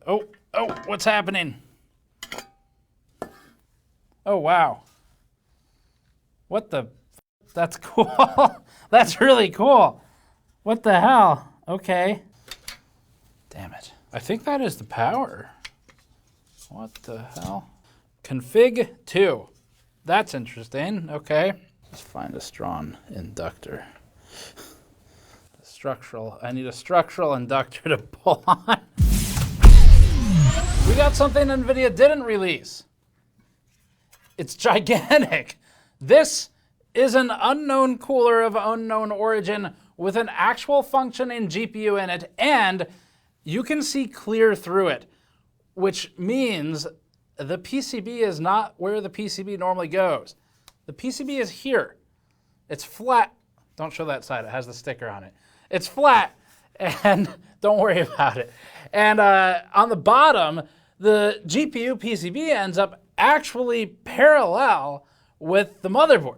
Oh, what's happening? Oh, wow. What the? That's cool. That's really cool. What the hell? Okay. Damn it. I think that is the power. What the hell? Config 2. That's interesting. Okay. Let's find a strong inductor. I need a structural inductor to pull on. We got something NVIDIA didn't release. It's gigantic. This is an unknown cooler of unknown origin with an actual functioning GPU in it, and you can see clear through it, which means the PCB is not where the PCB normally goes. The PCB is here. It's flat. Don't show that side. It has the sticker on it. It's flat, and don't worry about it. And on the bottom, the GPU PCB ends up actually parallel with the motherboard.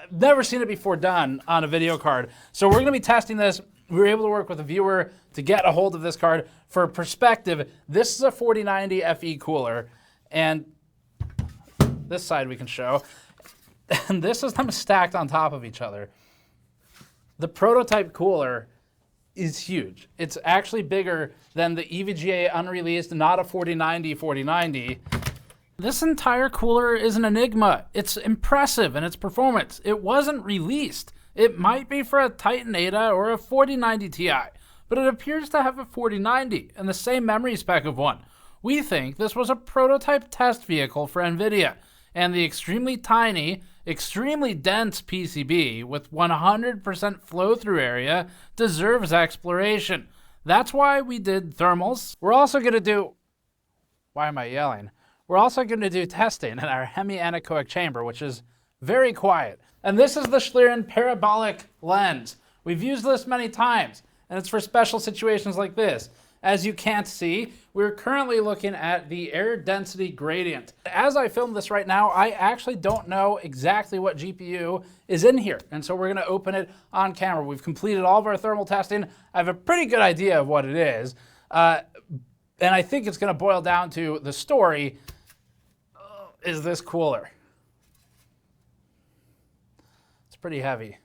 I've never seen it before done on a video card. So we're gonna be testing this. We were able to work with a viewer to get a hold of this card. For perspective, this is a 4090 FE cooler, and this side we can show. And this is them stacked on top of each other. The prototype cooler is huge. It's actually bigger than the EVGA Unreleased, not a 4090. This entire cooler is an enigma. It's impressive in its performance. It wasn't released. It might be for a Titan Ada or a 4090 Ti, but it appears to have a 4090 and the same memory spec of one. We think this was a prototype test vehicle for NVIDIA, and the extremely tiny, extremely dense PCB with 100% flow-through area deserves exploration. That's why we did thermals. We're also gonna do, why am I yelling? We're also gonna do testing in our hemi-anechoic chamber, which is very quiet. And this is the Schlieren parabolic lens. We've used this many times, and it's for special situations like this. As you can't see, we're currently looking at the air density gradient. As I film this right now, I actually don't know exactly what GPU is in here, and so we're gonna open it on camera. We've completed all of our thermal testing. I have a pretty good idea of what it is, and I think it's gonna boil down to the story, is this cooler? It's pretty heavy.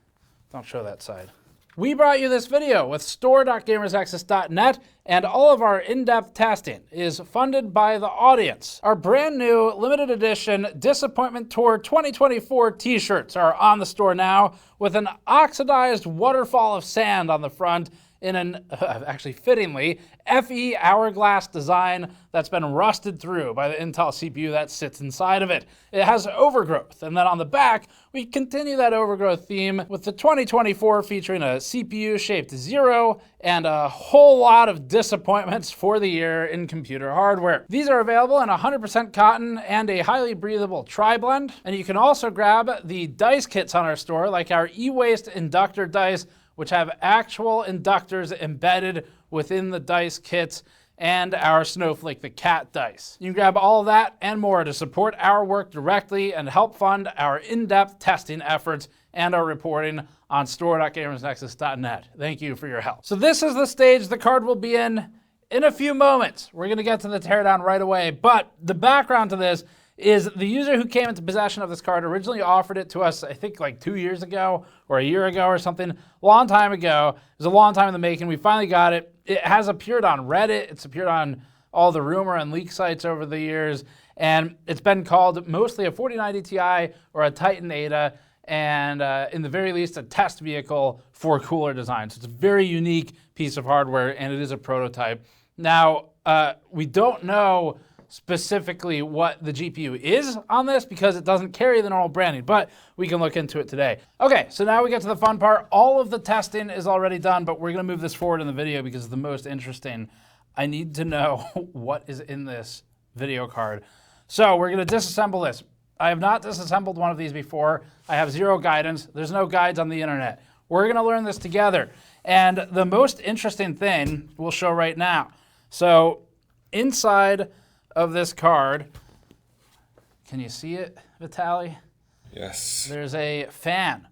Don't show that side. We brought you this video with store.gamersnexus.net, and all of our in-depth testing is funded by the audience. Our brand new limited edition Disappointment Tour 2024 t-shirts are on the store now with an oxidized waterfall of sand on the front in an, actually fittingly, FE hourglass design that's been rusted through by the Intel CPU that sits inside of it. It has overgrowth, and then on the back, we continue that overgrowth theme with the 2024 featuring a CPU-shaped zero and a whole lot of disappointments for the year in computer hardware. These are available in 100% cotton and a highly breathable tri-blend, and you can also grab the dice kits on our store, like our e-waste inductor dice, which have actual inductors embedded within the dice kits, and our Snowflake the Cat dice. You can grab all of that and more to support our work directly and help fund our in-depth testing efforts and our reporting on store.gamersnexus.net. Thank you for your help. So this is the stage the card will be in a few moments. We're gonna get to the teardown right away, but the background to this is the user who came into possession of this card originally offered it to us, I think like 2 years ago or a year ago or something, a long time ago. It was a long time in the making. We finally got it. It has appeared on Reddit. It's appeared on all the rumor and leak sites over the years. And it's been called mostly a 4090 Ti or a Titan Ada, and in the very least, a test vehicle for cooler design. So it's a very unique piece of hardware, and it is a prototype. Now, we don't know specifically what the GPU is on this because it doesn't carry the normal branding, but we can look into it today. Okay, so now we get to the fun part. All of the testing is already done, but we're gonna move this forward in the video because it's the most interesting. I need to know what is in this video card. So we're gonna disassemble this. I have not disassembled one of these before. I have zero guidance. There's no guides on the internet. We're gonna learn this together. And the most interesting thing we'll show right now. So inside of this card, can you see it, Vitaly? Yes. There's a fan.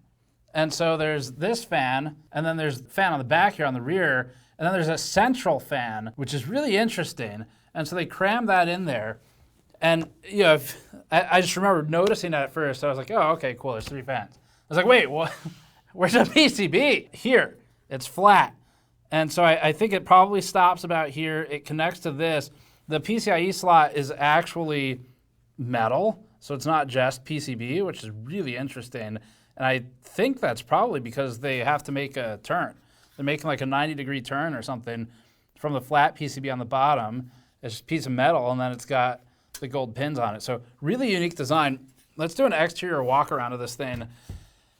And so there's this fan, and then there's the fan on the back here on the rear, And then there's a central fan, which is really interesting. And so they crammed that in there. And you know, I just remember noticing that at first. I was like, oh, okay, cool, there's 3 fans. I was like, wait, what? Where's the PCB? Here, it's flat. And so I think it probably stops about here. It connects to this. The PCIe slot is actually metal, so it's not just PCB, which is really interesting. And I think that's probably because they have to make a turn. They're making like a 90-degree turn or something from the flat PCB on the bottom. It's just a piece of metal, and then it's got the gold pins on it. So really unique design. Let's do an exterior walk around of this thing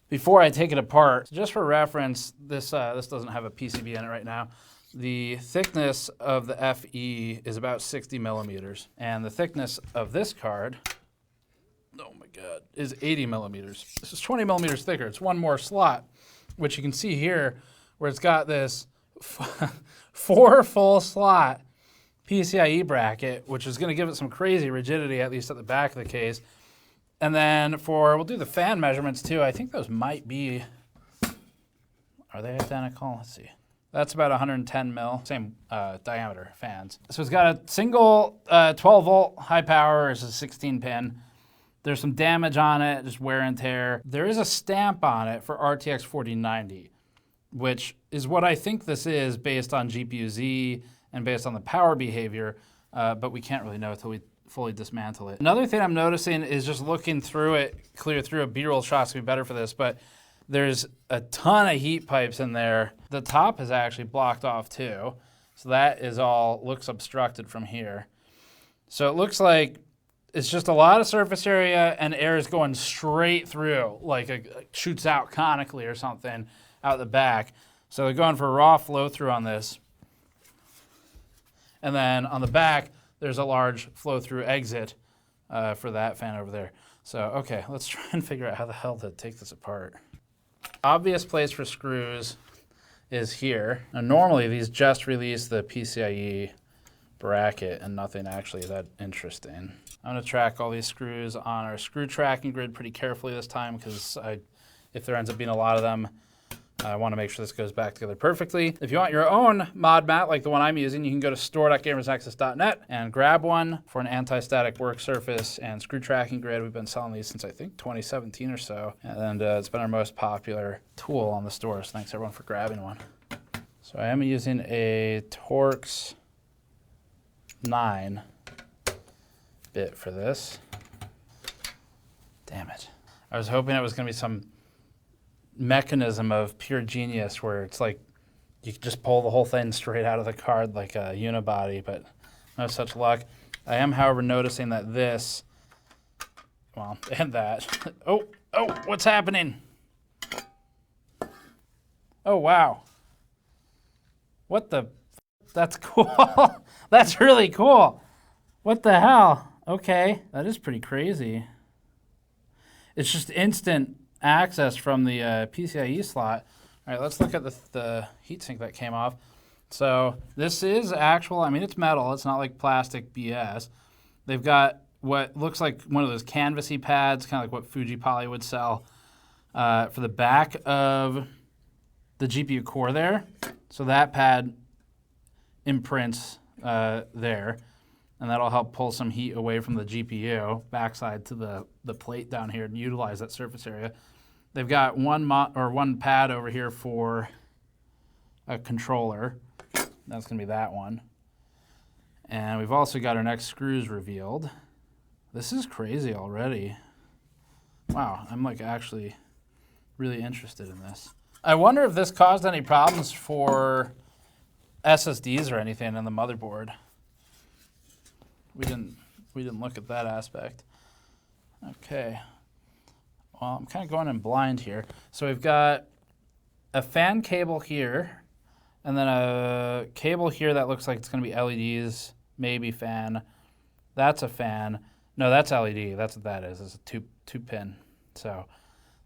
before I take it apart. So just for reference, this doesn't have a PCB in it right now. The thickness of the FE is about 60 millimeters. And the thickness of this card, oh my God, is 80 millimeters. This is 20 millimeters thicker. It's one more slot, which you can see here where it's got this 4 full slot PCIe bracket, which is gonna give it some crazy rigidity, at least at the back of the case. And then we'll do the fan measurements too. I think those might be, are they identical? Let's see. That's about 110 mil, same diameter fans. So it's got a single 12 volt high power, it's a 16 pin. There's some damage on it, just wear and tear. There is a stamp on it for RTX 4090, which is what I think this is based on GPU-Z and based on the power behavior, but we can't really know until we fully dismantle it. Another thing I'm noticing is just looking through it, clear through a B-roll shot's gonna be better for this, but there's a ton of heat pipes in there. The top is actually blocked off too. So that is all, looks obstructed from here. So it looks like it's just a lot of surface area and air is going straight through, like shoots out conically or something out the back. So they're going for raw flow through on this. And then on the back, there's a large flow-through exit for that fan over there. So, okay, let's try and figure out how the hell to take this apart. Obvious place for screws is here. Now, normally, these just release the PCIe bracket and nothing actually that interesting. I'm gonna track all these screws on our screw tracking grid pretty carefully this time because if there ends up being a lot of them, I want to make sure this goes back together perfectly. If you want your own mod mat like the one I'm using, you can go to store.gamersnexus.net and grab one for an anti-static work surface and screw tracking grid. We've been selling these since I think 2017 or so, and it's been our most popular tool on the store, so thanks everyone for grabbing one. So I am using a Torx 9 bit for this. Damn it. I was hoping it was going to be some mechanism of pure genius where it's like you could just pull the whole thing straight out of the card like a unibody, but no such luck. I am, however, noticing that this, well, and that. Oh, what's happening? Oh, wow. What the, that's cool. That's really cool. What the hell? Okay, that is pretty crazy. It's just instant access from the PCIe slot. All right, let's look at the heatsink that came off. So this is actual, I mean, it's metal. It's not like plastic BS. They've got what looks like one of those canvasy pads, kind of like what Fuji Poly would sell for the back of the GPU core there. So that pad imprints there, and that'll help pull some heat away from the GPU backside to the plate down here and utilize that surface area. They've got one pad over here for a controller. That's gonna be that one. And we've also got our next screws revealed. This is crazy already. Wow, I'm like actually really interested in this. I wonder if this caused any problems for SSDs or anything in the motherboard. We didn't look at that aspect. Okay. Well, I'm kind of going in blind here. So we've got a fan cable here, and then a cable here that looks like it's going to be LEDs, maybe fan. That's a fan. No, that's LED. That's what that is. It's a two pin. So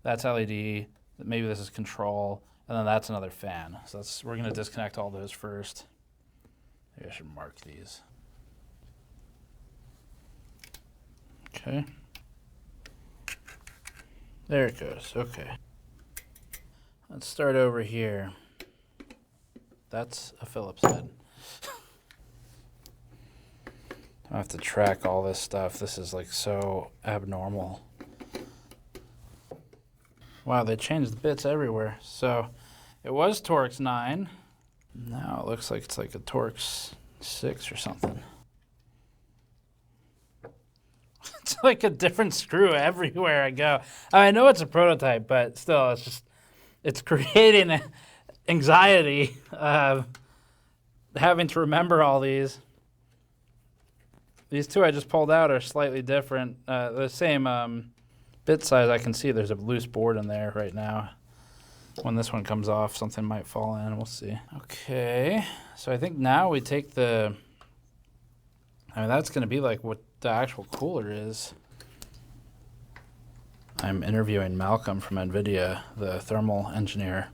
that's LED. Maybe this is control, and then that's another fan. So we're going to disconnect all those first. Maybe I should mark these. Okay. There it goes. Okay. Let's start over here. that's a Phillips head. I have to track all this stuff. This is like so abnormal. Wow, they changed the bits everywhere. So it was Torx 9. Now it looks like it's like a Torx 6 or something. It's like a different screw everywhere I go. I know it's a prototype, but still, it's just, it's creating anxiety of having to remember all these. These two I just pulled out are slightly different. The same bit size. I can see there's a loose board in there right now. When this one comes off, something might fall in. We'll see. Okay, so I think now we take the, I mean, that's going to be like what the actual cooler is. I'm interviewing Malcolm from NVIDIA, the thermal engineer,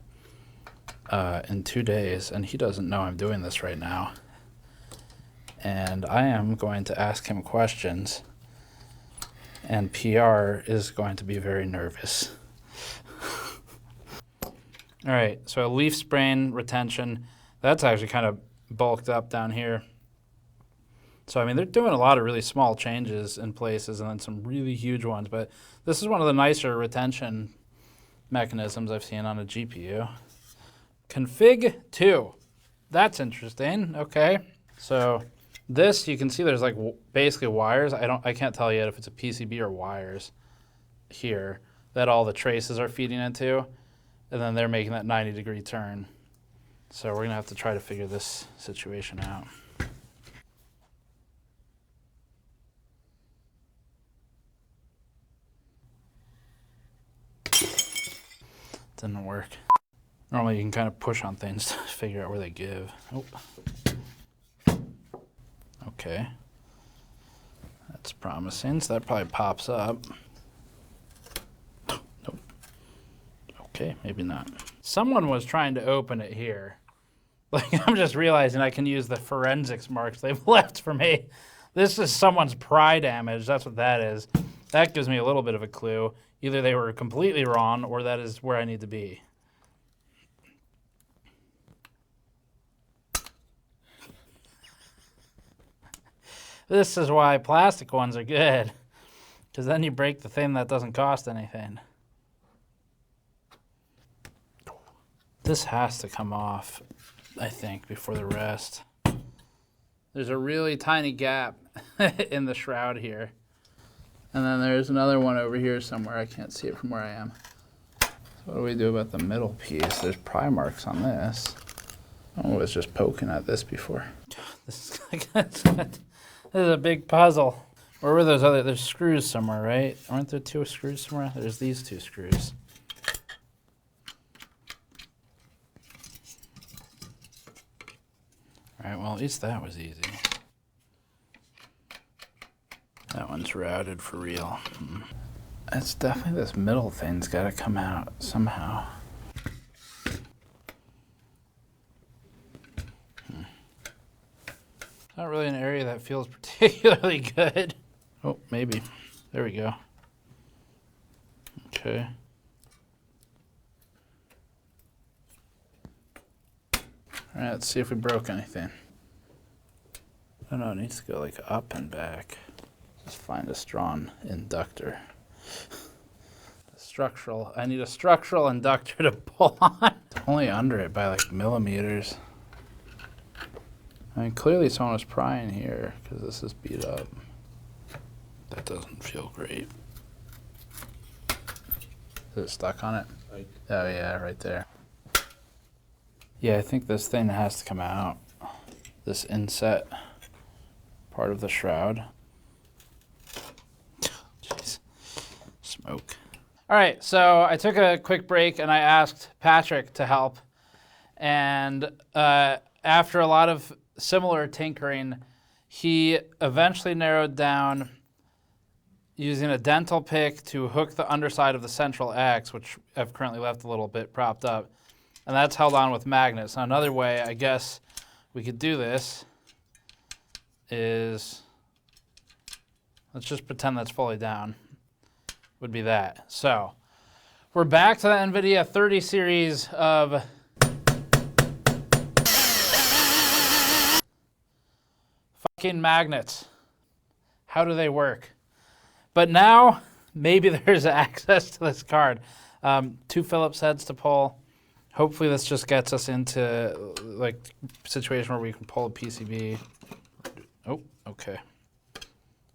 in 2 days, and he doesn't know I'm doing this right now. And I am going to ask him questions, and PR is going to be very nervous. All right, so a leaf spring retention, that's actually kind of bulked up down here. So, I mean, they're doing a lot of really small changes in places and then some really huge ones, but this is one of the nicer retention mechanisms I've seen on a GPU. Config 2, that's interesting, okay. So this, you can see there's like basically wires. I can't tell yet if it's a PCB or wires here that all the traces are feeding into, and then they're making that 90-degree turn. So we're gonna have to try to figure this situation out. Didn't work. Normally you can kind of push on things to figure out where they give. Oh. Okay. That's promising, so that probably pops up. Nope. Okay, maybe not. Someone was trying to open it here. Like, I'm just realizing I can use the forensics marks they've left for me. This is someone's pry damage, that's what that is. That gives me a little bit of a clue. Either they were completely wrong or that is where I need to be. This is why plastic ones are good, because then you break the thing that doesn't cost anything. This has to come off, I think, before the rest. There's a really tiny gap in the shroud here. And then there's another one over here somewhere. I can't see it from where I am. So what do we do about the middle piece? There's pry marks on this. I was just poking at this before. This is a big puzzle. Where were those other, there's screws somewhere, right? Aren't there two screws somewhere? There's these two screws. All right, well, at least that was easy. That one's routed for real. It's definitely this middle thing's got to come out somehow. Not really an area that feels particularly good. Oh, maybe. There we go. Okay. All right, let's see if we broke anything. Oh no, it needs to go like up and back. Just find a strong inductor. Structural, I need a structural inductor to pull on. It's only under it by like millimeters. I mean, clearly someone was prying here because this is beat up. That doesn't feel great. Is it stuck on it? Right. Oh yeah, right there. Yeah, I think this thing has to come out. This inset part of the shroud. Jeez, smoke. All right, so I took a quick break and I asked Patrick to help. And after a lot of similar tinkering, he eventually narrowed down using a dental pick to hook the underside of the central X, which I've currently left a little bit propped up. And that's held on with magnets. Now another way I guess we could do this is, let's just pretend that's fully down, would be that. So we're back to the NVIDIA 30 series of fucking magnets. How do they work? But now, maybe there's access to this card. 2 Phillips heads to pull. Hopefully this just gets us into like a situation where we can pull a PCB. Oh, okay.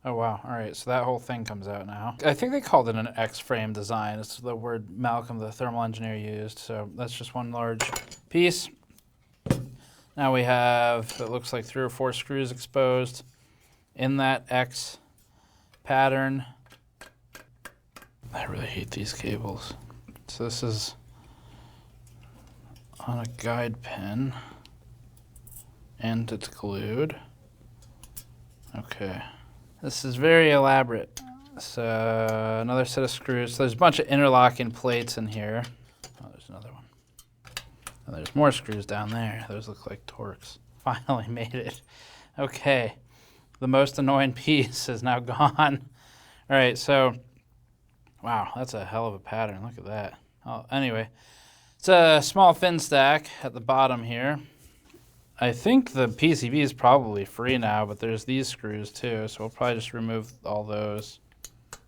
Oh, wow. All right, so that whole thing comes out now. I think they called it an X-frame design. It's the word Malcolm, the thermal engineer, used. So that's just one large piece. Now we have, it looks like 3 or 4 screws exposed in that X pattern. I really hate these cables. So this is on a guide pin, and it's glued. Okay. This is very elaborate. So another set of screws. So there's a bunch of interlocking plates in here. Oh, there's another one. And there's more screws down there. Those look like Torx. Finally made it. Okay. The most annoying piece is now gone. All right, so, wow, that's a hell of a pattern. Look at that. Oh, anyway, it's a small fin stack at the bottom here. I think the PCB is probably free now, but there's these screws too, so we'll probably just remove all those.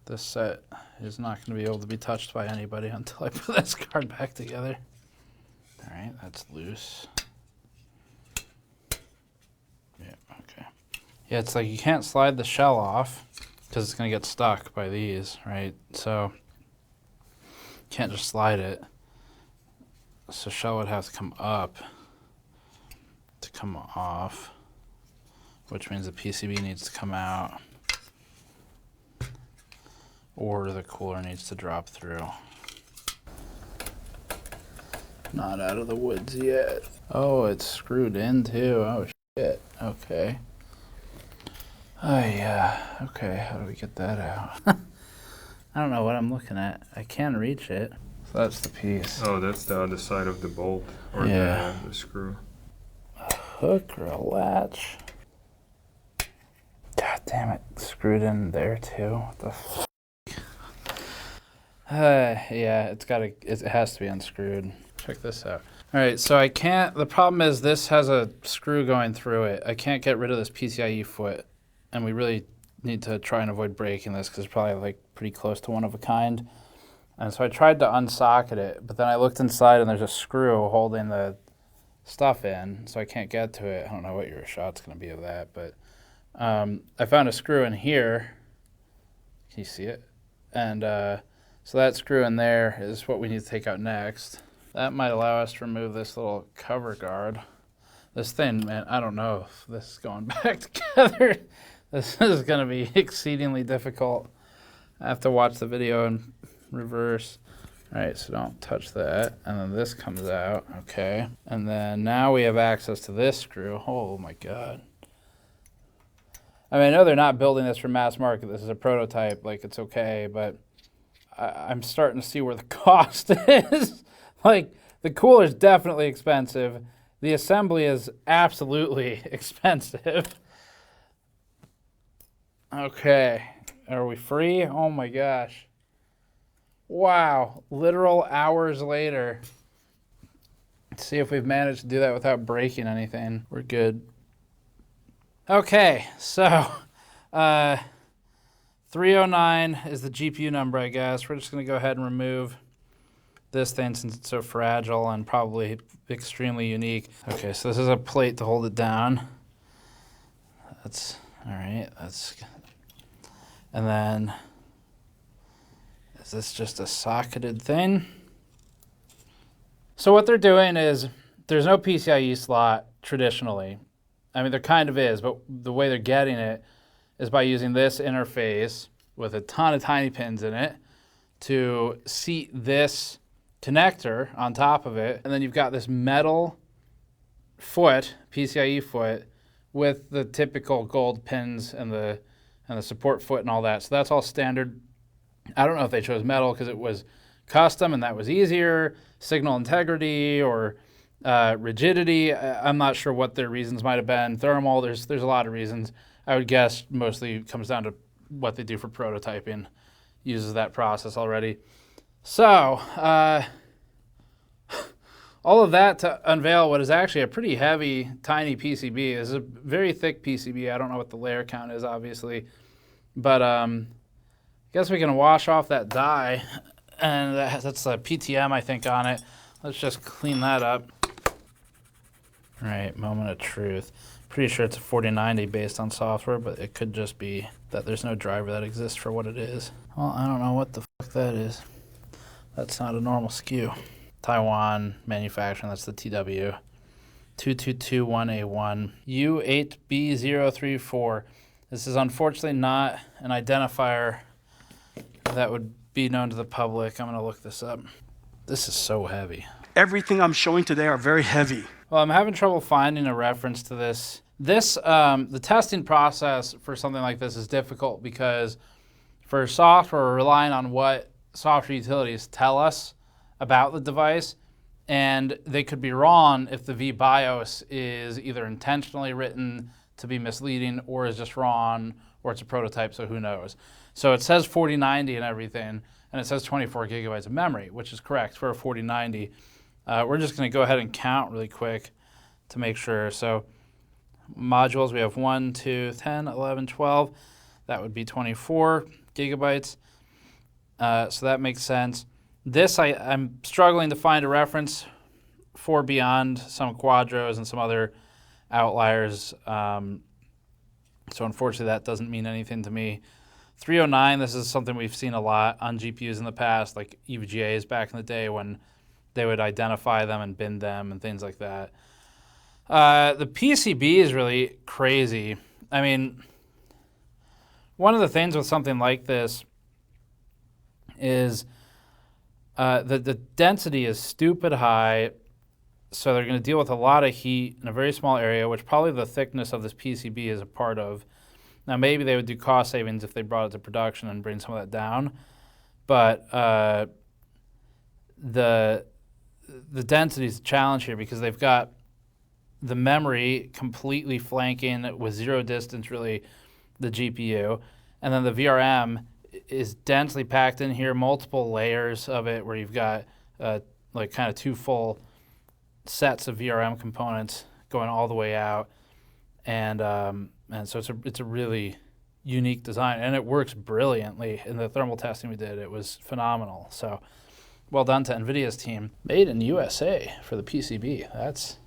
This set is not going to be able to be touched by anybody until I put this card back together. All right, that's loose. Yeah, okay. Yeah, it's like you can't slide the shell off because it's going to get stuck by these, right? So you can't just slide it. So shell would have to come up to come off, which means the PCB needs to come out, or the cooler needs to drop through. Not out of the woods yet. Oh, it's screwed in too. Oh shit. Okay. Oh yeah. Okay, how do we get that out? I don't know what I'm looking at. I can't reach it. So that's the piece. Oh, that's the other side of the bolt, or yeah. the screw. A hook or a latch. God damn it. Screwed in there too. What the f? Yeah, it has to be unscrewed. Check this out. All right, so I can't, the problem is this has a screw going through it. I can't get rid of this PCIe foot, and we really need to try and avoid breaking this because it's probably like pretty close to one of a kind. And so I tried to unsocket it, but then I looked inside and there's a screw holding the stuff in, so I can't get to it. I don't know what your shot's gonna be of that, but I found a screw in here. Can you see it? And so that screw in there is what we need to take out next. That might allow us to remove this little cover guard. This thing, man, I don't know if this is going back together. This is gonna be exceedingly difficult. I have to watch the video in reverse. All right, so don't touch that. And then this comes out, okay. And then now we have access to this screw. Oh my God. I mean, I know they're not building this for mass market. This is a prototype, like it's okay, but I'm starting to see where the cost is. Like, the cooler's definitely expensive. The assembly is absolutely expensive. Okay, are we free? Oh my gosh. Wow, literal hours later. Let's see if we've managed to do that without breaking anything. We're good. Okay, so 309 is the GPU number, I guess. We're just gonna go ahead and remove this thing since it's so fragile and probably extremely unique. Okay, so this is a plate to hold it down. That's, all right, that's, and then, is this just a socketed thing? So what they're doing is, there's no PCIe slot traditionally. I mean, there kind of is, but the way they're getting it is by using this interface with a ton of tiny pins in it to seat this connector on top of it, and then you've got this metal foot, PCIe foot, with the typical gold pins and the support foot and all that. So that's all standard. I don't know if they chose metal because it was custom and that was easier, signal integrity or rigidity. I'm not sure what their reasons might have been. Thermal, there's a lot of reasons. I would guess mostly it comes down to what they do for prototyping. Uses that process already. So, all of that to unveil what is actually a pretty heavy, tiny PCB. It's a very thick PCB. I don't know what the layer count is, obviously. But I guess we can wash off that die. And that's a PTM, I think, on it. Let's just clean that up. All right, moment of truth. Pretty sure it's a 4090 based on software, but it could just be that there's no driver that exists for what it is. Well, I don't know what the fuck that is. That's not a normal SKU. Taiwan manufacturing, that's the TW. 2221A1. U8B034. This is unfortunately not an identifier that would be known to the public. I'm going to look this up. This is so heavy. Everything I'm showing today are very heavy. Well, I'm having trouble finding a reference to this. The testing process for something like this is difficult because for software, we're relying on what software utilities tell us about the device, and they could be wrong if the VBIOS is either intentionally written to be misleading or is just wrong, or it's a prototype, so who knows. So it says 4090 and everything, and it says 24 gigabytes of memory, which is correct for a 4090. We're just going to go ahead and count really quick to make sure. So modules, we have 1, 2, 10, 11, 12. That would be 24 gigabytes. So that makes sense. This, I'm struggling to find a reference for beyond some Quadros and some other outliers. So unfortunately, that doesn't mean anything to me. 309, this is something we've seen a lot on GPUs in the past, like EVGAs back in the day when they would identify them and bin them and things like that. The PCB is really crazy. I mean, one of the things with something like this is the density is stupid high, so they're going to deal with a lot of heat in a very small area, which probably the thickness of this PCB is a part of. Now, maybe they would do cost savings if they brought it to production and bring some of that down, but the density is a challenge here because they've got the memory completely flanking with zero distance, really, the GPU, and then the VRM is densely packed in here, multiple layers of it where you've got like kind of two full sets of VRM components going all the way out, and so it's a really unique design, and it works brilliantly. In the thermal testing we did, it was phenomenal. So well done to NVIDIA's team. Made in USA for the PCB. That's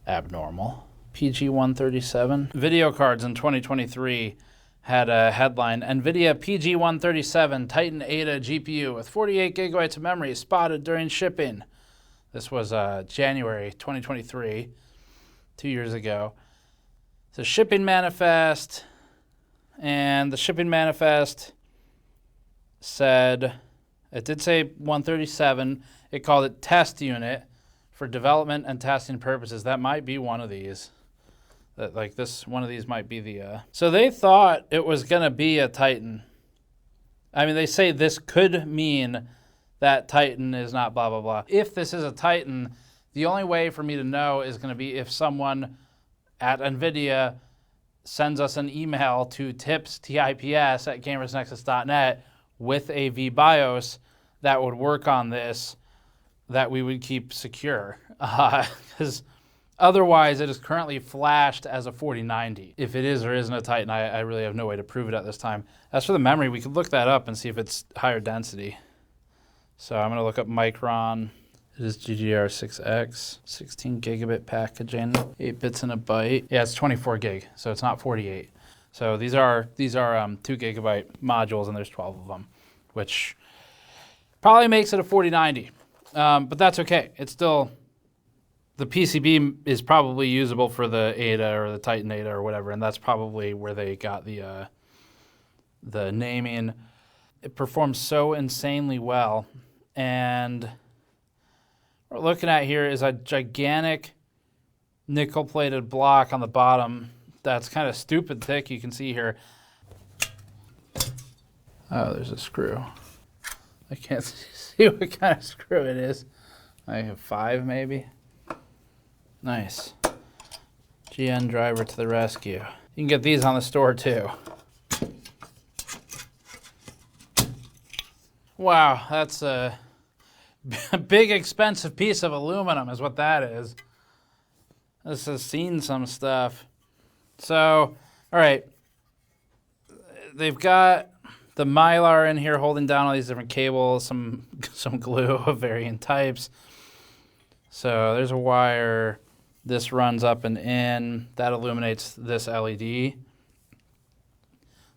abnormal. PG137. Video cards in 2023 had a headline, NVIDIA PG137 Titan Ada GPU with 48 gigabytes of memory spotted during shipping. This was January 2023, 2 years ago. It's a shipping manifest, and the shipping manifest said, it did say 137. It called it test unit for development and testing purposes. That might be one of these. One of these might be the... So they thought it was going to be a Titan. I mean, they say this could mean that Titan is not blah, blah, blah. If this is a Titan, the only way for me to know is going to be if someone at NVIDIA sends us an email to tips@gamersnexus.net with a VBIOS that would work on this, that we would keep secure. Because otherwise, it is currently flashed as a 4090. If it is or isn't a Titan, I really have no way to prove it at this time. As for the memory, we could look that up and see if it's higher density. So I'm going to look up Micron. It is GDDR6X, 16 gigabit packaging, 8 bits in a byte. Yeah, it's 24 gig, so it's not 48. So these are 2 gigabyte modules, and there's 12 of them, which probably makes it a 4090. But that's okay. It's still, the PCB is probably usable for the Ada or the Titan Ada or whatever, and that's probably where they got the naming. It performs so insanely well, and what we're looking at here is a gigantic nickel-plated block on the bottom that's kind of stupid thick, you can see here. Oh, there's a screw. I can't see what kind of screw it is. I have 5 maybe. Nice. GN driver to the rescue. You can get these on the store too. Wow, that's Big expensive piece of aluminum is what that is. This has seen some stuff. So, all right. They've got the Mylar in here holding down all these different cables, some glue of varying types. So there's a wire. This runs up and in. That illuminates this LED.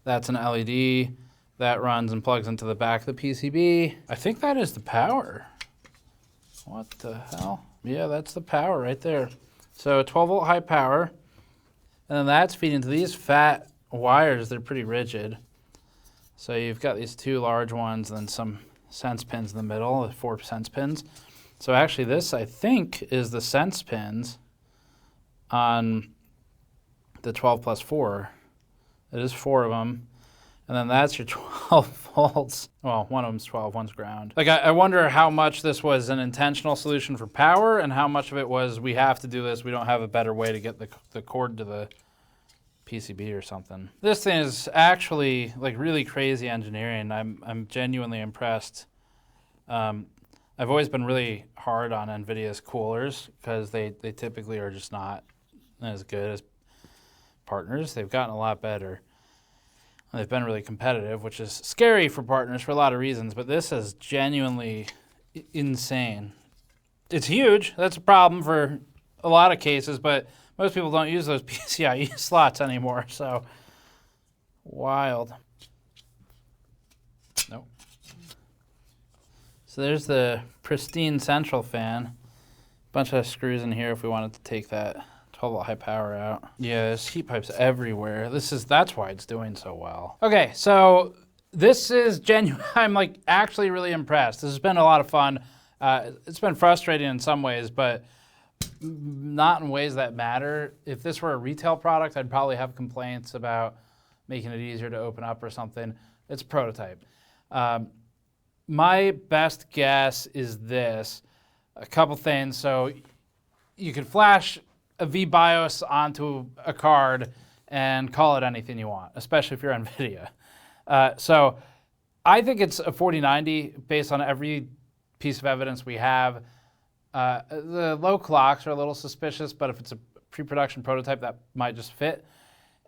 That's an LED. That runs and plugs into the back of the PCB. I think that is the power. What the hell? Yeah, that's the power right there. So 12 volt high power. And then that's feeding to these fat wires. They're pretty rigid. So you've got these two large ones and then some sense pins in the middle, 4 sense pins. So actually this, I think, is the sense pins on the 12 plus 4. It is 4 of them. And then that's your 12 volts. Well, one of them's 12, one's ground. Like, I wonder how much this was an intentional solution for power and how much of it was we have to do this, we don't have a better way to get the cord to the PCB or something. This thing is actually like really crazy engineering. I'm genuinely impressed. I've always been really hard on NVIDIA's coolers because they typically are just not as good as partners. They've gotten a lot better. They've been really competitive, which is scary for partners for a lot of reasons, but this is genuinely insane. It's huge. That's a problem for a lot of cases, but most people don't use those PCIe slots anymore, so wild. Nope. So there's the pristine central fan. Bunch of screws in here if we wanted to take that 12 volt high power out. Yeah, there's heat pipes everywhere. That's why it's doing so well. Okay, so this is genuine. I'm like actually really impressed. This has been a lot of fun. It's been frustrating in some ways, but not in ways that matter. If this were a retail product, I'd probably have complaints about making it easier to open up or something. It's a prototype. My best guess is this. A couple things. So you could flash a VBIOS onto a card and call it anything you want, especially if you're NVIDIA. So I think it's a 4090 based on every piece of evidence we have. The low clocks are a little suspicious, but if it's a pre-production prototype, that might just fit.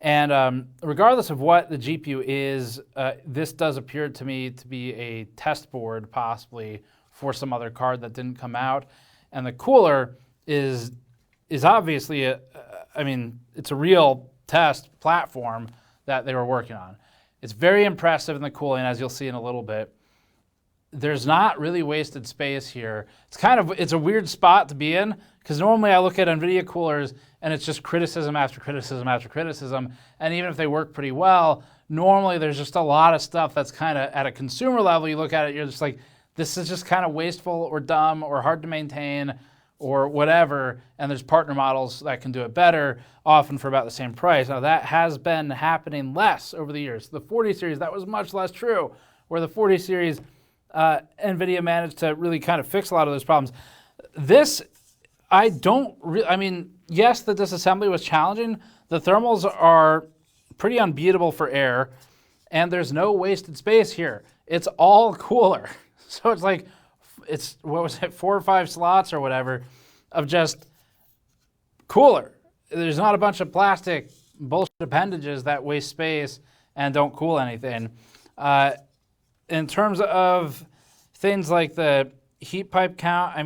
And regardless of what the GPU is, this does appear to me to be a test board possibly for some other card that didn't come out. And the cooler is obviously, it's a real test platform that they were working on. It's very impressive in the cooling, as you'll see in a little bit. There's not really wasted space here. It's a weird spot to be in, because normally I look at NVIDIA coolers and it's just criticism after criticism after criticism. And even if they work pretty well, normally there's just a lot of stuff that's kind of at a consumer level. You look at it, you're just like, this is just kind of wasteful or dumb or hard to maintain or whatever, and there's partner models that can do it better, often for about the same price. Now that has been happening less over the years. The 40 series, that was much less true, where the 40 series, NVIDIA managed to really kind of fix a lot of those problems. This, yes, the disassembly was challenging. The thermals are pretty unbeatable for air, and there's no wasted space here. It's all cooler. So it's like, what was it, 4 or 5 slots or whatever of just cooler. There's not a bunch of plastic bullshit appendages that waste space and don't cool anything. In terms of things like the heat pipe count,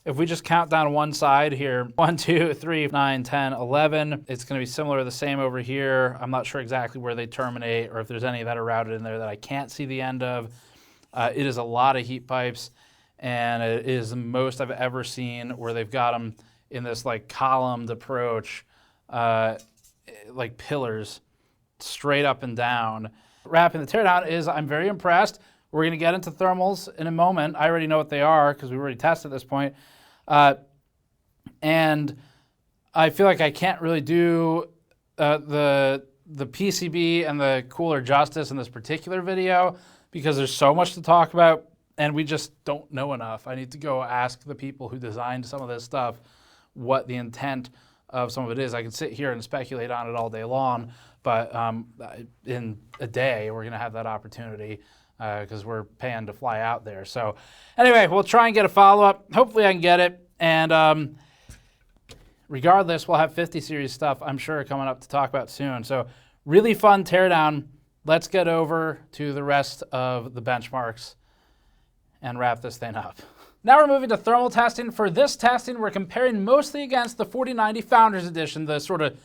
if we just count down one side here, 1, 2, 3, 9, 10, 11, it's going to be similar, the same over here. I'm not sure exactly where they terminate or if there's any that are routed in there that I can't see the end of. It is a lot of heat pipes, and it is the most I've ever seen where they've got them in this like columned approach, like pillars, straight up and down. Wrapping the teardown is, I'm very impressed. We're going to get into thermals in a moment. I already know what they are because we've already tested at this point. And I feel like I can't really do the PCB and the cooler justice in this particular video because there's so much to talk about and we just don't know enough. I need to go ask the people who designed some of this stuff what the intent of some of it is. I can sit here and speculate on it all day long, but in a day we're going to have that opportunity. because we're paying to fly out there. So anyway, we'll try and get a follow-up. Hopefully I can get it. And regardless, we'll have 50 series stuff, I'm sure, coming up to talk about soon. So really fun teardown. Let's get over to the rest of the benchmarks and wrap this thing up. Now we're moving to thermal testing. For this testing, we're comparing mostly against the 4090 Founders Edition, the sort of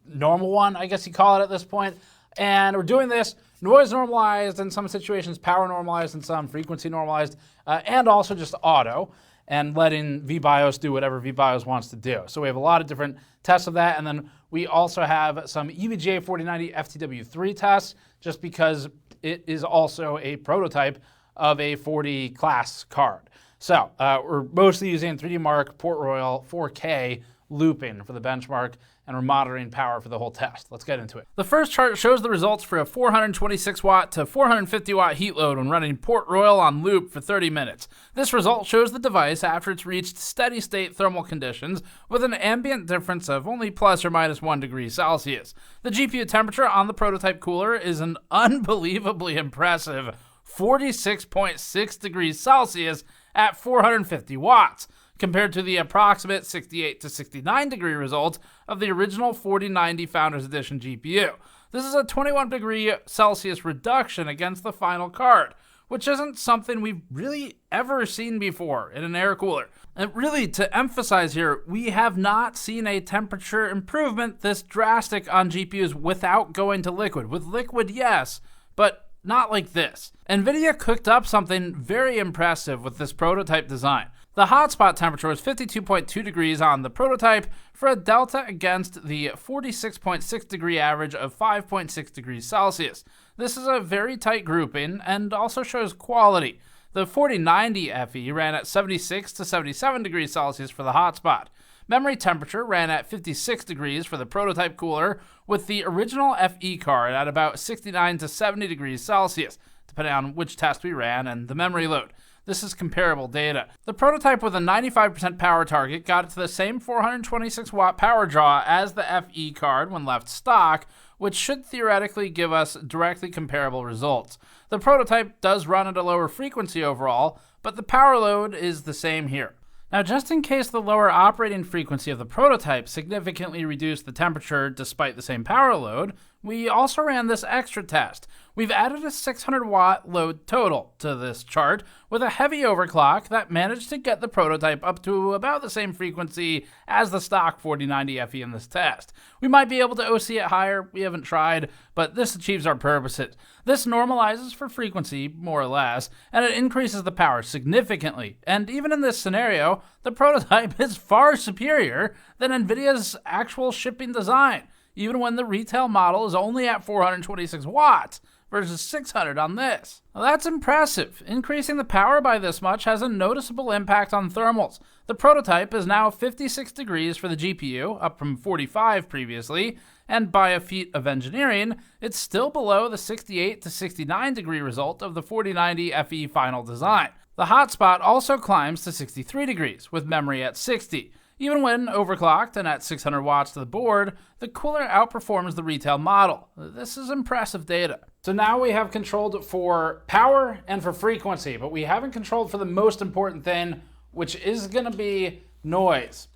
normal one, I guess you call it at this point. And we're doing this noise normalized in some situations, power normalized in some, frequency normalized, and also just auto, and letting VBIOS do whatever VBIOS wants to do. So we have a lot of different tests of that. And then we also have some EVGA 4090 FTW3 tests, just because it is also a prototype of a 40 class card. So we're mostly using 3D Mark Port Royal 4K looping for the benchmark, and we're monitoring power for the whole test. Let's get into it. The first chart shows the results for a 426 watt to 450 watt heat load when running Port Royal on loop for 30 minutes. This result shows the device after it's reached steady state thermal conditions with an ambient difference of only plus or minus 1 degree Celsius. The GPU temperature on the prototype cooler is an unbelievably impressive 46.6 degrees Celsius at 450 watts, compared to the approximate 68 to 69 degree result of the original 4090 Founders Edition GPU. This is a 21 degree Celsius reduction against the final card, which isn't something we've really ever seen before in an air cooler. And really, to emphasize here, we have not seen a temperature improvement this drastic on GPUs without going to liquid. With liquid, yes, but not like this. NVIDIA cooked up something very impressive with this prototype design. The hotspot temperature was 52.2 degrees on the prototype for a delta against the 46.6 degree average of 5.6 degrees Celsius. This is a very tight grouping and also shows quality. The 4090 FE ran at 76 to 77 degrees Celsius for the hotspot. Memory temperature ran at 56 degrees for the prototype cooler, with the original FE card at about 69 to 70 degrees Celsius, depending on which test we ran and the memory load. This is comparable data. The prototype with a 95% power target got it to the same 426 watt power draw as the FE card when left stock, which should theoretically give us directly comparable results. The prototype does run at a lower frequency overall, but the power load is the same here. Now, just in case the lower operating frequency of the prototype significantly reduced the temperature despite the same power load, we also ran this extra test. We've added a 600 watt load total to this chart with a heavy overclock that managed to get the prototype up to about the same frequency as the stock 4090 FE in this test. We might be able to OC it higher, we haven't tried, but this achieves our purposes. This normalizes for frequency, more or less, and it increases the power significantly. And even in this scenario, the prototype is far superior than NVIDIA's actual shipping design, even when the retail model is only at 426 watts versus 600 on this. Now that's impressive. Increasing the power by this much has a noticeable impact on thermals. The prototype is now 56 degrees for the GPU, up from 45 previously, and by a feat of engineering, it's still below the 68 to 69 degree result of the 4090 FE final design. The hotspot also climbs to 63 degrees, with memory at 60. Even when overclocked and at 600 watts to the board, the cooler outperforms the retail model. This is impressive data. So now we have controlled for power and for frequency, but we haven't controlled for the most important thing, which is going to be noise.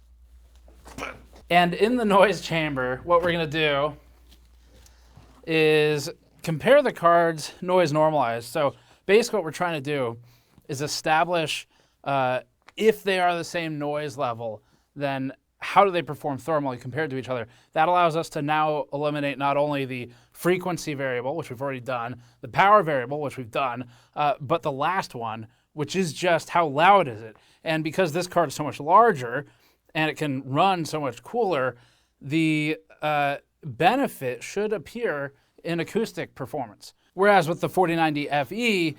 And in the noise chamber, what we're going to do is compare the cards noise normalized. So basically what we're trying to do is establish if they are the same noise level, then how do they perform thermally compared to each other? That allows us to now eliminate not only the frequency variable, which we've already done, the power variable, which we've done, but the last one, which is just how loud is it. And because this card is so much larger and it can run so much cooler, the benefit should appear in acoustic performance. Whereas with the 4090 FE,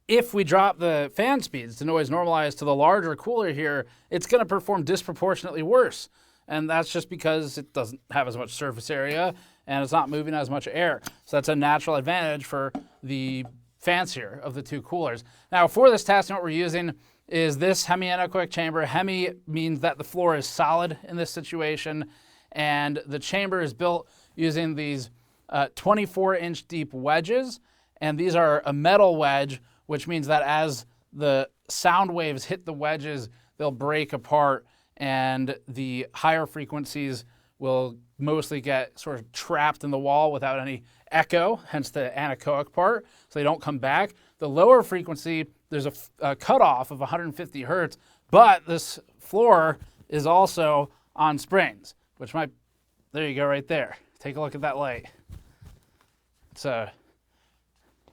if we drop the fan speeds to noise normalized to the larger cooler here, it's going to perform disproportionately worse. And that's just because it doesn't have as much surface area and it's not moving as much air. So that's a natural advantage for the fancier of the two coolers. Now for this testing, what we're using is this hemi-anechoic chamber. Hemi means that the floor is solid in this situation, and the chamber is built using these 24-inch deep wedges. And these are a metal wedge, which means that as the sound waves hit the wedges, they'll break apart, and the higher frequencies will mostly get sort of trapped in the wall without any echo, hence the anechoic part, so they don't come back. The lower frequency, there's a cutoff of 150 hertz, but this floor is also on springs, which might, there you go right there. Take a look at that light. It's a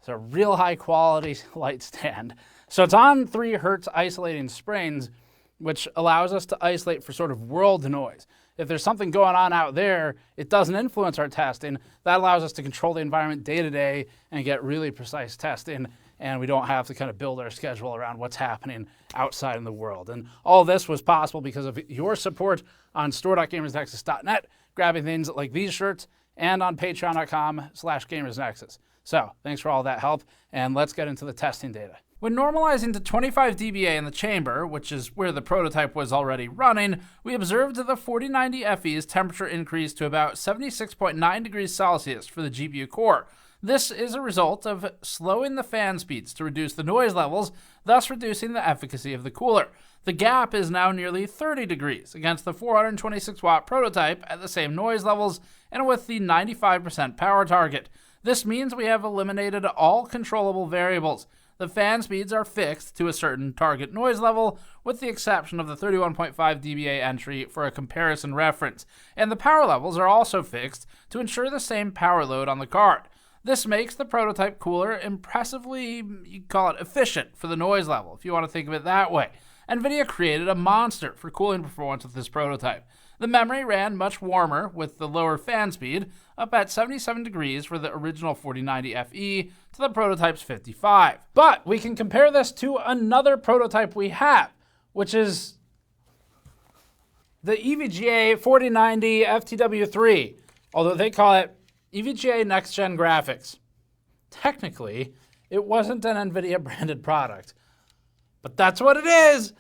real high quality light stand. So it's on 3 hertz isolating springs, which allows us to isolate for sort of world noise. If there's something going on out there, it doesn't influence our testing. That allows us to control the environment day to day and get really precise testing, and we don't have to kind of build our schedule around what's happening outside in the world. And all this was possible because of your support on store.gamersnexus.net, grabbing things like these shirts, and on patreon.com/gamersnexus. So thanks for all that help, and let's get into the testing data. When normalizing to 25 dBA in the chamber, which is where the prototype was already running, we observed that the 4090FE's temperature increased to about 76.9 degrees Celsius for the GPU core. This is a result of slowing the fan speeds to reduce the noise levels, thus reducing the efficacy of the cooler. The gap is now nearly 30 degrees against the 426 watt prototype at the same noise levels and with the 95% power target. This means we have eliminated all controllable variables. The fan speeds are fixed to a certain target noise level, with the exception of the 31.5 dBA entry for a comparison reference, and the power levels are also fixed to ensure the same power load on the card. This makes the prototype cooler impressively, you call it efficient for the noise level, if you want to think of it that way. NVIDIA created a monster for cooling performance with this prototype. The memory ran much warmer with the lower fan speed, up at 77 degrees for the original 4090FE to the prototype's 55. But we can compare this to another prototype we have, which is the EVGA 4090 FTW3, although they call it EVGA Next Gen Graphics. Technically, it wasn't an NVIDIA branded product, but that's what it is.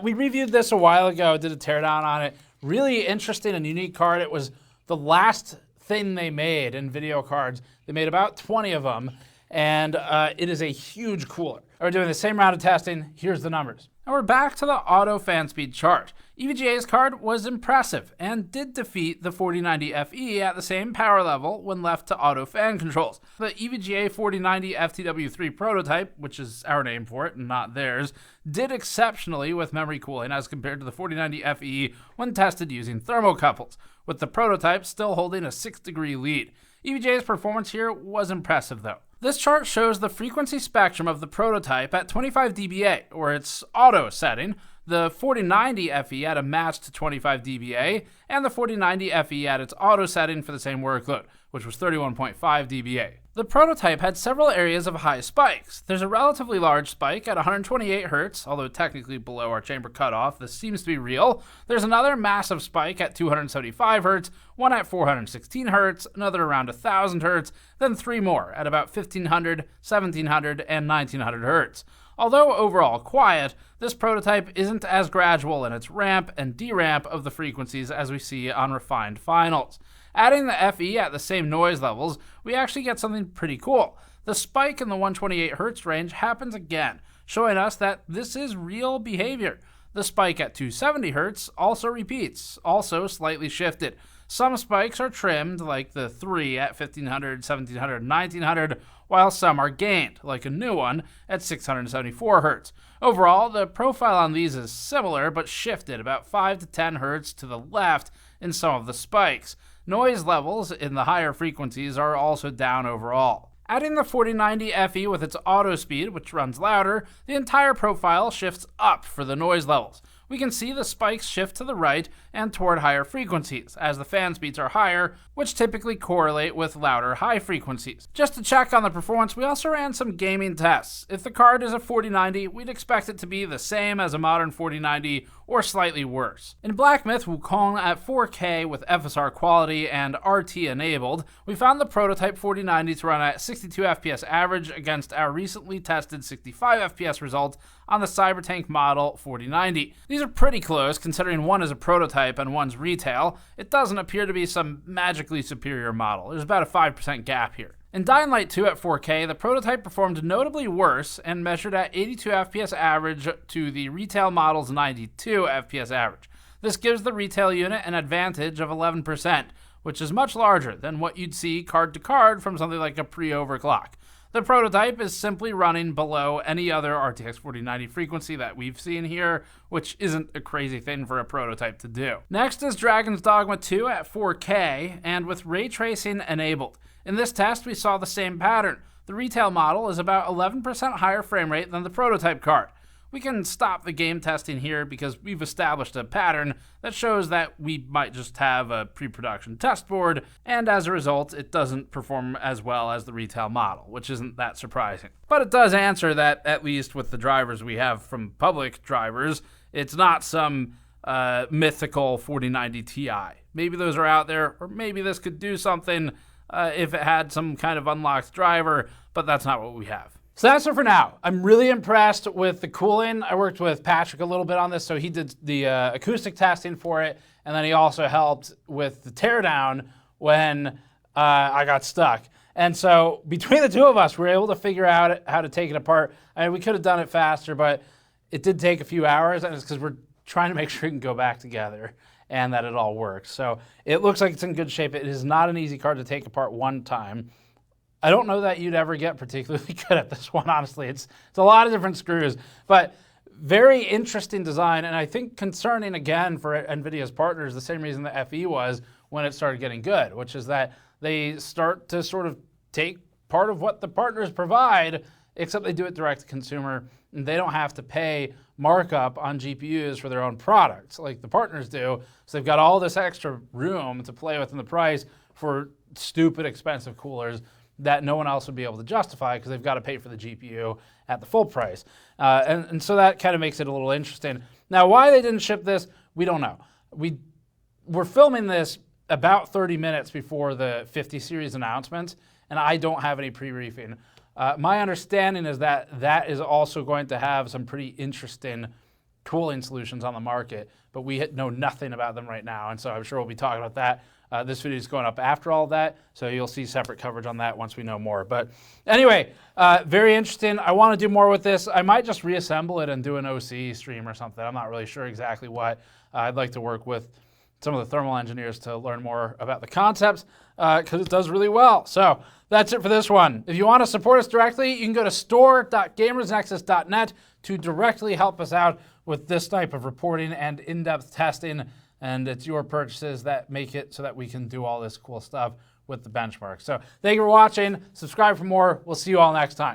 We reviewed this a while ago, did a teardown on it. Really interesting and unique card. It was the last thing they made in video cards. They made about 20 of them, and it is a huge cooler. We're doing the same round of testing. Here's the numbers. Now we're back to the auto fan speed chart. EVGA's card was impressive and did defeat the 4090FE at the same power level when left to auto fan controls. The EVGA 4090 FTW3 prototype, which is our name for it and not theirs, did exceptionally with memory cooling as compared to the 4090FE when tested using thermocouples, with the prototype still holding a 6-degree lead. EVGA's performance here was impressive though. This chart shows the frequency spectrum of the prototype at 25 dBA, or its auto setting, the 4090FE at a matched 25 dBA, and the 4090FE at its auto setting for the same workload, which was 31.5 dBA. The prototype had several areas of high spikes. There's a relatively large spike at 128 Hz, although technically below our chamber cutoff. This seems to be real. There's another massive spike at 275 Hz, one at 416 Hz, another around 1000 Hz, then 3 more at about 1500, 1700, and 1900 Hz. Although overall quiet, this prototype isn't as gradual in its ramp and deramp of the frequencies as we see on refined finals. Adding the FE at the same noise levels, we actually get something pretty cool. The spike in the 128 Hz range happens again, showing us that this is real behavior. The spike at 270 Hz also repeats, also slightly shifted. Some spikes are trimmed, like the 3 at 1500, 1700, 1900, while some are gained, like a new one at 674 Hz. Overall, the profile on these is similar, but shifted about 5 to 10 Hz to the left in some of the spikes. Noise levels in the higher frequencies are also down overall. Adding the 4090FE with its auto speed, which runs louder, the entire profile shifts up for the noise levels. We can see the spikes shift to the right and toward higher frequencies, as the fan speeds are higher, which typically correlate with louder high frequencies. Just to check on the performance, we also ran some gaming tests. If the card is a 4090, we'd expect it to be the same as a modern 4090 or slightly worse. In Black Myth Wukong at 4K with FSR quality and RT enabled, we found the prototype 4090 to run at 62 FPS average against our recently tested 65 FPS result on the Cybertank model 4090. These are pretty close considering one is a prototype and one's retail. It doesn't appear to be some magically superior model. There's about a 5% gap here. In Dying Light 2 at 4K, the prototype performed notably worse and measured at 82 FPS average to the retail model's 92 FPS average. This gives the retail unit an advantage of 11%, which is much larger than what you'd see card to card from something like a pre-overclock. The prototype is simply running below any other RTX 4090 frequency that we've seen here, which isn't a crazy thing for a prototype to do. Next is Dragon's Dogma 2 at 4K and with ray tracing enabled. In this test, we saw the same pattern. The retail model is about 11% higher frame rate than the prototype card. We can stop the game testing here because we've established a pattern that shows that we might just have a pre-production test board, and as a result, it doesn't perform as well as the retail model, which isn't that surprising. But it does answer that, at least with the drivers we have from public drivers, it's not some mythical 4090 Ti. Maybe those are out there, or maybe this could do something if it had some kind of unlocked driver, but that's not what we have. So that's it for now. I'm really impressed with the cooling. I worked with Patrick a little bit on this, so he did the acoustic testing for it, and then he also helped with the teardown when I got stuck. And so between the two of us, we were able to figure out how to take it apart. I mean, we could have done it faster, but it did take a few hours, and it's because we're trying to make sure it can go back together and that it all works. So it looks like it's in good shape. It is not an easy card to take apart one time. I don't know that you'd ever get particularly good at this one, honestly. It's a lot of different screws, but very interesting design, and I think concerning, again, for NVIDIA's partners, the same reason that FE was when it started getting good, which is that they start to sort of take part of what the partners provide, except they do it direct to consumer, and they don't have to pay markup on GPUs for their own products like the partners do, so they've got all this extra room to play with in the price for stupid expensive coolers that no one else would be able to justify because they've got to pay for the GPU at the full price. And so that kind of makes it a little interesting. Now, why they didn't ship this, we don't know. We're filming this about 30 minutes before the 50 series announcement, and I don't have any pre-briefing. My understanding is that that is also going to have some pretty interesting cooling solutions on the market, but we know nothing about them right now, and so I'm sure we'll be talking about that. This video is going up after all that, so you'll see separate coverage on that once we know more. But anyway, very interesting. I want to do more with this. I might just reassemble it and do an OC stream or something. I'm not really sure exactly what. I'd like to work with some of the thermal engineers to learn more about the concepts because it does really well. So that's it for this one. If you want to support us directly, you can go to store.gamersnexus.net to directly help us out with this type of reporting and in-depth testing. And it's your purchases that make it so that we can do all this cool stuff with the benchmark. So thank you for watching. Subscribe for more. We'll see you all next time.